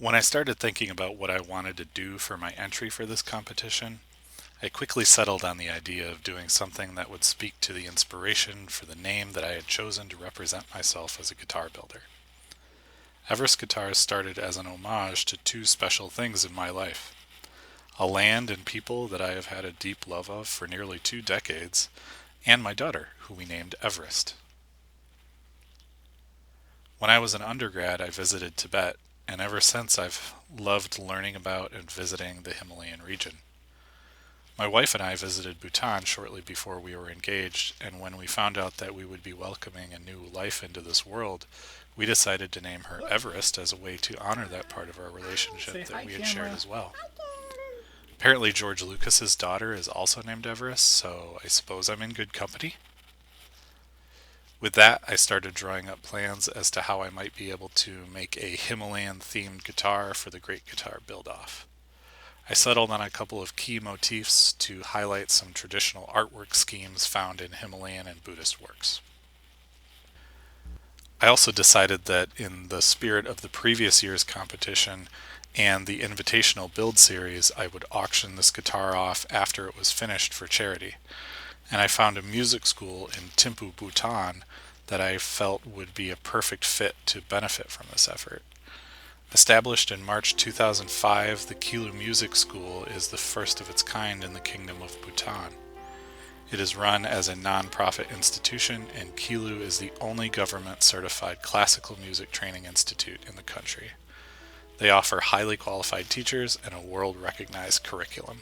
When I started thinking about what I wanted to do for my entry for this competition, I quickly settled on the idea of doing something that would speak to the inspiration for the name that I had chosen to represent myself as a guitar builder. Everest Guitars started as an homage to two special things in my life: a land and people that I have had a deep love of for nearly 2 decades, and my daughter, who we named Everest. When I was an undergrad, I visited Tibet, and ever since I've loved learning about and visiting the Himalayan region. My wife and I visited Bhutan shortly before we were engaged, and when we found out that we would be welcoming a new life into this world, we decided to name her Everest as a way to honor that part of our relationship that we had shared as well. Apparently, George Lucas's daughter is also named Everest, so I suppose I'm in good company. With that, I started drawing up plans as to how I might be able to make a Himalayan-themed guitar for the Great Guitar Build-Off. I settled on a couple of key motifs to highlight some traditional artwork schemes found in Himalayan and Buddhist works. I also decided that in the spirit of the previous year's competition and the invitational build series, I would auction this guitar off after it was finished for charity. And I found a music school in Thimphu, Bhutan that I felt would be a perfect fit to benefit from this effort. Established in March 2005, the Kilu Music School is the first of its kind in the Kingdom of Bhutan. It is run as a non-profit institution, and Kilu is the only government-certified classical music training institute in the country. They offer highly qualified teachers and a world-recognized curriculum.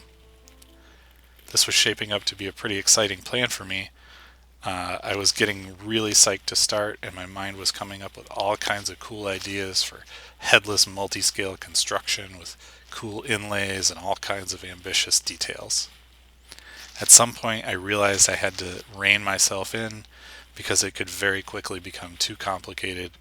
This was shaping up to be a pretty exciting plan for me. I was getting really psyched to start, and my mind was coming up with all kinds of cool ideas for headless multi-scale construction with cool inlays and all kinds of ambitious details. At some point, I realized I had to rein myself in because it could very quickly become too complicated,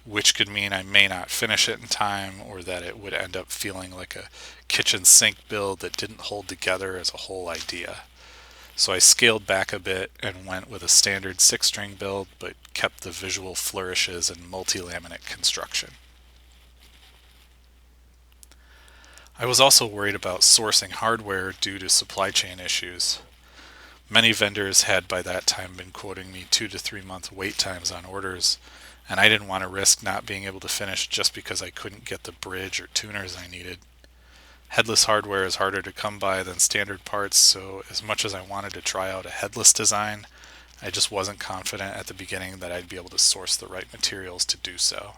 which could mean I may not finish it in time, or that it would end up feeling like a kitchen sink build that didn't hold together as a whole idea. So I scaled back a bit and went with a standard 6-string build, but kept the visual flourishes and multi-laminate construction. I was also worried about sourcing hardware due to supply chain issues. Many vendors had by that time been quoting me 2 to 3 month wait times on orders, and I didn't want to risk not being able to finish just because I couldn't get the bridge or tuners I needed. Headless hardware is harder to come by than standard parts, so as much as I wanted to try out a headless design, I just wasn't confident at the beginning that I'd be able to source the right materials to do so.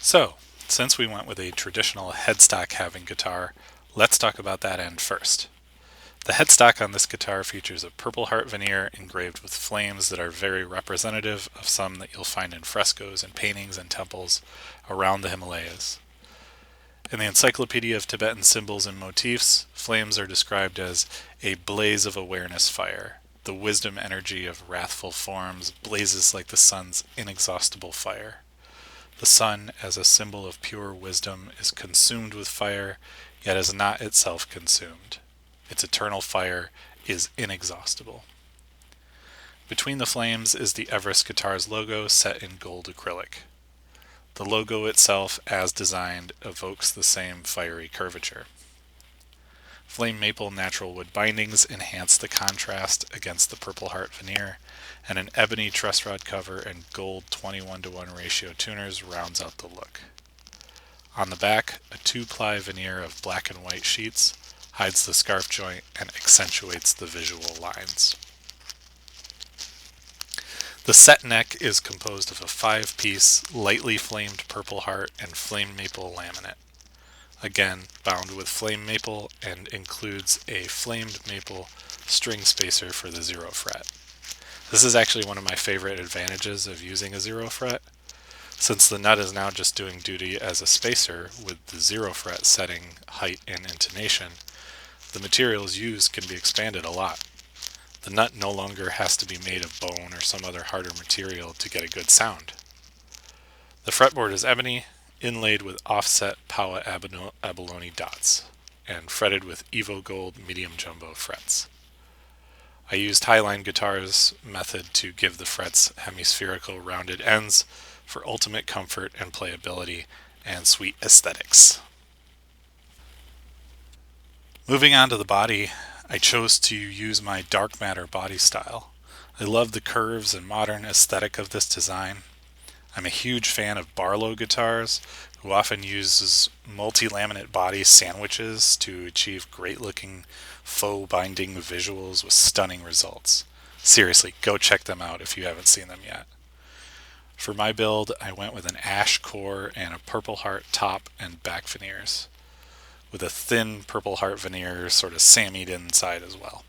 So, since we went with a traditional headstock halving guitar, let's talk about that end first. The headstock on this guitar features a Purple Heart veneer engraved with flames that are very representative of some that you'll find in frescoes and paintings and temples around the Himalayas. In the Encyclopedia of Tibetan Symbols and Motifs, flames are described as a blaze of awareness fire. The wisdom energy of wrathful forms blazes like the sun's inexhaustible fire. The sun, as a symbol of pure wisdom, is consumed with fire, yet is not itself consumed. Its eternal fire is inexhaustible. Between the flames is the Everest Guitars logo set in gold acrylic. The logo itself, as designed, evokes the same fiery curvature. Flame maple natural wood bindings enhance the contrast against the Purple Heart veneer, and an ebony truss rod cover and gold 21:1 ratio tuners rounds out the look. On the back, a 2-ply veneer of black and white sheets hides the scarf joint and accentuates the visual lines. The set neck is composed of a 5-piece, lightly flamed Purple Heart and flame maple laminate. Again, bound with flame maple and includes a flamed maple string spacer for the 0 fret. This is actually one of my favorite advantages of using a 0 fret. Since the nut is now just doing duty as a spacer with the 0 fret setting height and intonation, the materials used can be expanded a lot. The nut no longer has to be made of bone or some other harder material to get a good sound. The fretboard is ebony, inlaid with offset Paua abalone dots, and fretted with Evo Gold medium jumbo frets. I used Highline Guitar's method to give the frets hemispherical rounded ends for ultimate comfort and playability, and sweet aesthetics. Moving on to the body, I chose to use my dark matter body style. I love the curves and modern aesthetic of this design. I'm a huge fan of Barlow guitars, who often uses multi-laminate body sandwiches to achieve great-looking faux binding visuals with stunning results. Seriously, go check them out if you haven't seen them yet. For my build, I went with an ash core and a Purple Heart top and back veneers, with a thin Purple Heart veneer sort of sammied inside as well.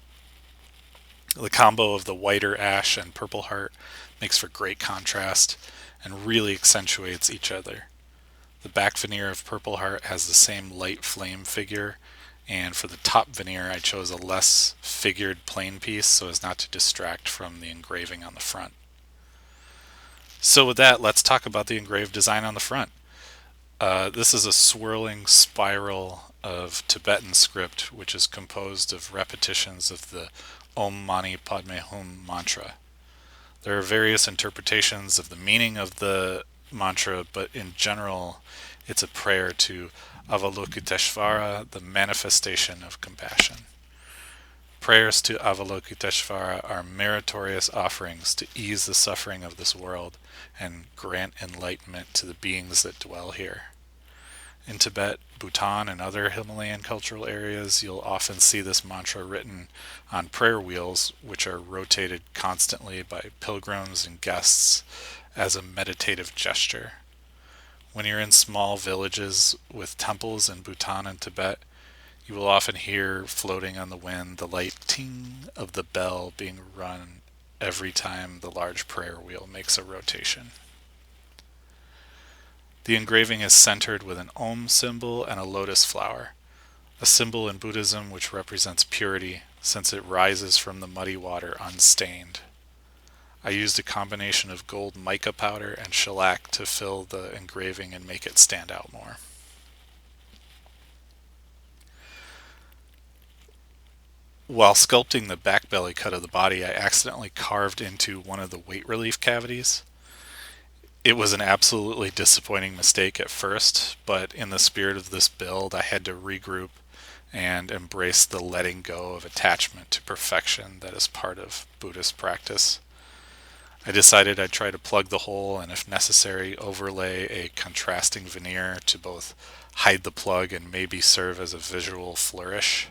The combo of the whiter ash and Purple Heart makes for great contrast and really accentuates each other. The back veneer of Purple Heart has the same light flame figure, and for the top veneer I chose a less figured plain piece so as not to distract from the engraving on the front. So with that, let's talk about the engraved design on the front. This is a swirling spiral of Tibetan script, which is composed of repetitions of the Om Mani Padme Hum mantra. There are various interpretations of the meaning of the mantra, but in general, it's a prayer to Avalokiteshvara, the manifestation of compassion. Prayers to Avalokiteshvara are meritorious offerings to ease the suffering of this world and grant enlightenment to the beings that dwell here. In Tibet, Bhutan, and other Himalayan cultural areas, you'll often see this mantra written on prayer wheels, which are rotated constantly by pilgrims and guests as a meditative gesture. When you're in small villages with temples in Bhutan and Tibet, you will often hear floating on the wind the light ting of the bell being run every time the large prayer wheel makes a rotation. The engraving is centered with an Om symbol and a lotus flower, a symbol in Buddhism which represents purity since it rises from the muddy water unstained. I used a combination of gold mica powder and shellac to fill the engraving and make it stand out more. While sculpting the back belly cut of the body, I accidentally carved into one of the weight relief cavities. It was an absolutely disappointing mistake at first, but in the spirit of this build, I had to regroup and embrace the letting go of attachment to perfection that is part of Buddhist practice. I decided I'd try to plug the hole and, if necessary, overlay a contrasting veneer to both hide the plug and maybe serve as a visual flourish.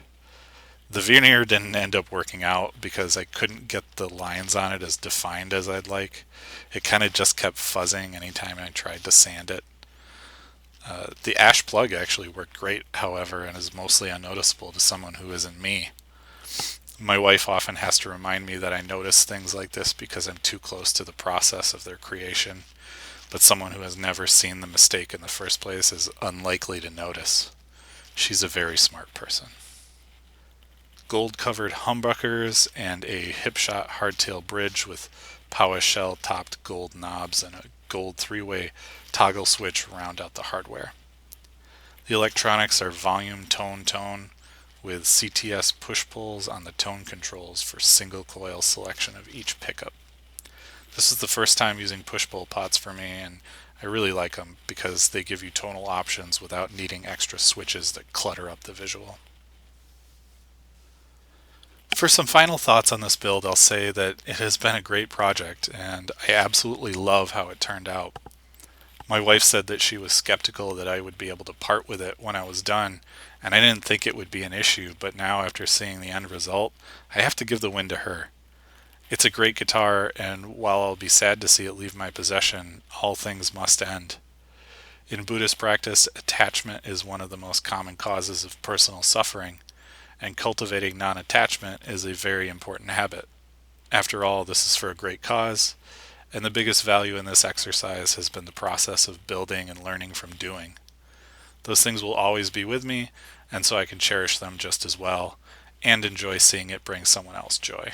The veneer didn't end up working out because I couldn't get the lines on it as defined as I'd like. It kind of just kept fuzzing anytime I tried to sand it. The ash plug actually worked great, however, and is mostly unnoticeable to someone who isn't me. My wife often has to remind me that I notice things like this because I'm too close to the process of their creation, but someone who has never seen the mistake in the first place is unlikely to notice. She's a very smart person. Gold-covered humbuckers and a hip-shot hardtail bridge with Powa shell-topped gold knobs and a gold three-way toggle switch round out the hardware. The electronics are volume tone with CTS push-pulls on the tone controls for single-coil selection of each pickup. This is the first time using push-pull pots for me, and I really like them because they give you tonal options without needing extra switches that clutter up the visual. For some final thoughts on this build, I'll say that it has been a great project, and I absolutely love how it turned out. My wife said that she was skeptical that I would be able to part with it when I was done, and I didn't think it would be an issue, but now after seeing the end result, I have to give the win to her. It's a great guitar, and while I'll be sad to see it leave my possession, all things must end. In Buddhist practice, attachment is one of the most common causes of personal suffering, and cultivating non-attachment is a very important habit. After all, this is for a great cause, and the biggest value in this exercise has been the process of building and learning from doing. Those things will always be with me, and so I can cherish them just as well, and enjoy seeing it bring someone else joy.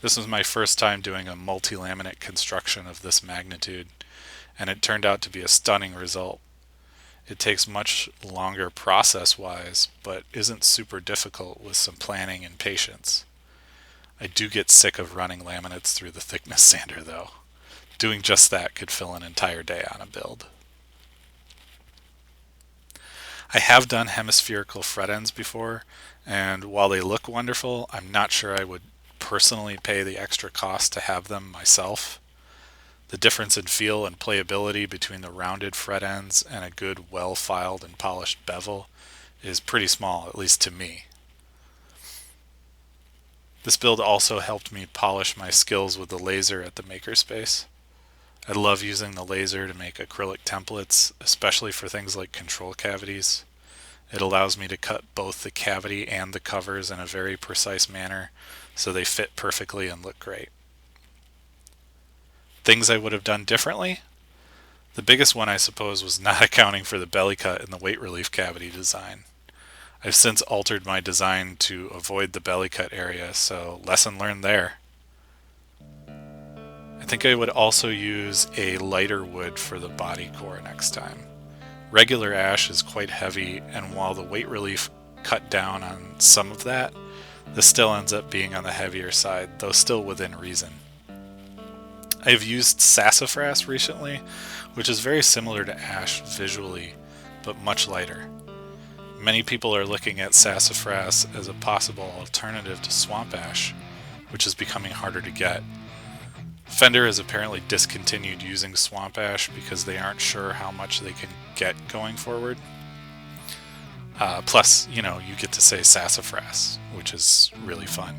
This was my first time doing a multi-laminate construction of this magnitude, and it turned out to be a stunning result. It takes much longer process-wise, but isn't super difficult with some planning and patience. I do get sick of running laminates through the thickness sander though. Doing just that could fill an entire day on a build. I have done hemispherical fret ends before, and while they look wonderful, I'm not sure I would personally pay the extra cost to have them myself. The difference in feel and playability between the rounded fret ends and a good, well-filed and polished bevel is pretty small, at least to me. This build also helped me polish my skills with the laser at the makerspace. I love using the laser to make acrylic templates, especially for things like control cavities. It allows me to cut both the cavity and the covers in a very precise manner so they fit perfectly and look great. Things I would have done differently? The biggest one, I suppose, was not accounting for the belly cut in the weight relief cavity design. I've since altered my design to avoid the belly cut area, so lesson learned there. I think I would also use a lighter wood for the body core next time. Regular ash is quite heavy, and while the weight relief cut down on some of that, this still ends up being on the heavier side, though still within reason. I've used sassafras recently, which is very similar to ash visually, but much lighter. Many people are looking at sassafras as a possible alternative to swamp ash, which is becoming harder to get. Fender has apparently discontinued using swamp ash because they aren't sure how much they can get going forward. Plus, you get to say sassafras, which is really fun.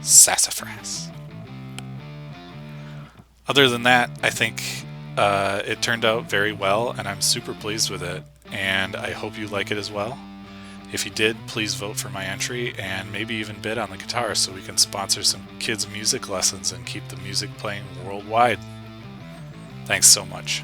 Sassafras. Other than that, I think it turned out very well, and I'm super pleased with it, and I hope you like it as well. If you did, please vote for my entry and maybe even bid on the guitar so we can sponsor some kids' music lessons and keep the music playing worldwide. Thanks so much.